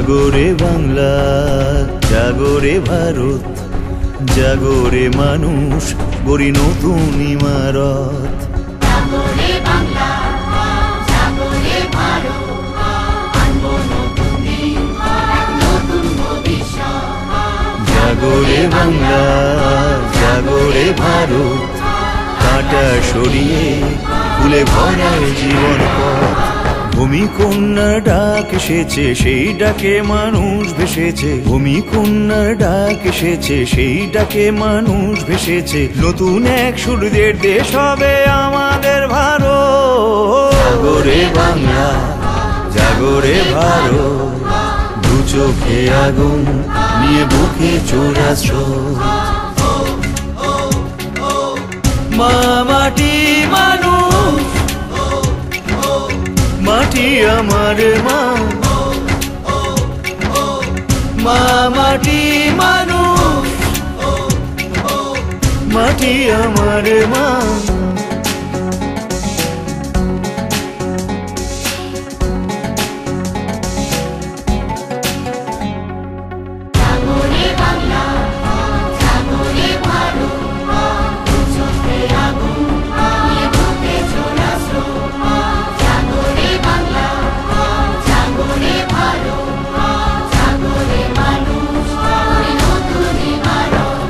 জাগরে বাংলা, জাগরে ভারত, জাগরে মানুষ, গড়ি নতুন ইমারত। জাগরে বাংলা, জাগরে ভারত, আনবো নতুন দিন, নতুন ভবিষ্যৎ। জাগরে বাংলা, জাগরে ভারত, কাঁটা সরিয়ে ফুলে ভরা জীবন পথ। ভূমিকন্যার ডাক এসেছে, সেই ডাকে মানুষ ভেসেছে। ভূমিকন্যার ডাক এসেছে, সেই ডাকে মানুষ ভেসেছে। নতুন এক সূর্যের দেশ হবে আমাদের ভারত। জাগরে বাংলা, জাগরে ভারত, দু চোখে আগুন নিয়ে বুকে চোরা স্রোত। মা মাটি মানুষ, মাটি আমার মা, মা মাটি মানুষ, মাটি আমার মা। জাগরে বাংলা, জাগরে ভারত, দু চোখে আগুন নিয়ে বুকে চোরা স্রোত। জাগরে বাংলা, জাগরে ভারত, জাগরে মানুষ, গড়ি নতুন ইমারত।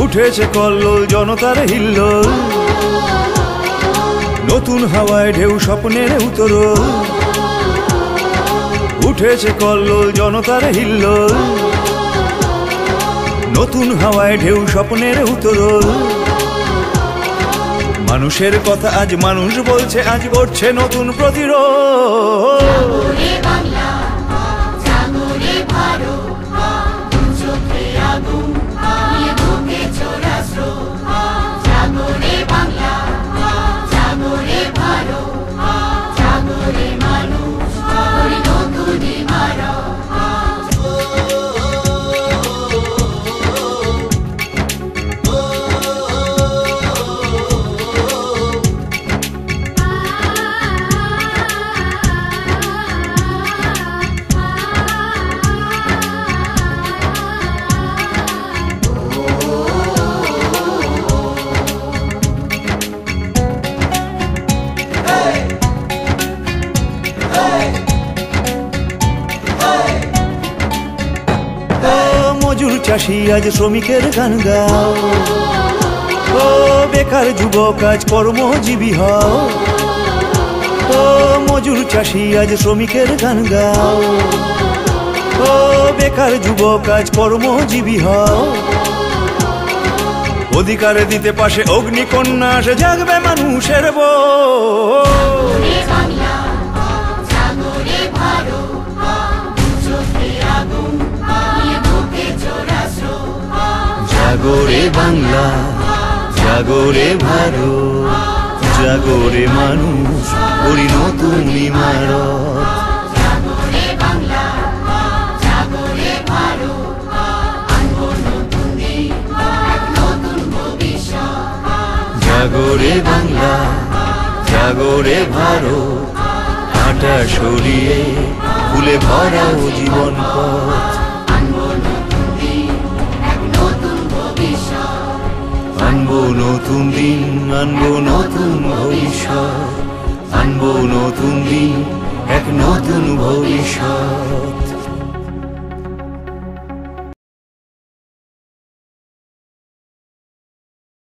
উঠেছে কল্লোল জনতার হিল্লোল, নতুন হাওয়ায় ঢেউ স্বপ্নের উতরোল। উঠেছে কল্লোল জনতার হিল্লোল, নতুন হাওয়ায় ঢেউ স্বপ্নের উতরোল। মানুষের কথা আজ মানুষ বলছে, আজ গড়ছে নতুন প্রতিরোধ। জাগরে বাংলা, জাগরে ভারত, দু চোখে আগুন নিয়ে বুকে চোরা স্রোত। জাগরে বাংলা, জাগরে ভারত, জাগরে মানুষ, গড়ি নতুন ইমারত। মজুর চাষি আজ শ্রমিকের গান গাও, ও বেকার যুবক আজ কর্মজীবী হও। ও মজুর চাষি আজ শ্রমিকের গান গাও, ও বেকার যুবক আজ কর্মজীবী হও। অধিকার দিতে পাশে অগ্নিকন্যা, সে জাগবে মানুষের বোধ। জাগরে বাংলা, জাগরে ভারত, দু চোখে আগুন নিয়ে বুকে চোরা স্রোত। জাগরে বাংলা, জাগরে ভারত, জাগরে মানুষ, গড়ি নতুন ইমারত। জাগরে বাংলা, জাগরে ভারত, আনবো নতুন দিন, নতুন ভবিষ্যৎ। জাগরে বাংলা, জাগরে ভারত, কাঁটা সরিয়ে ফুলে ভরা জীবন পথ। আনবো নতুন দিন, নতুন ভবিষ্যৎ। আনবো নতুন দিন, আনবো নতুন ভবিষ্যৎ। আনবো নতুন দিন, এক নতুন ভবিষ্যৎ।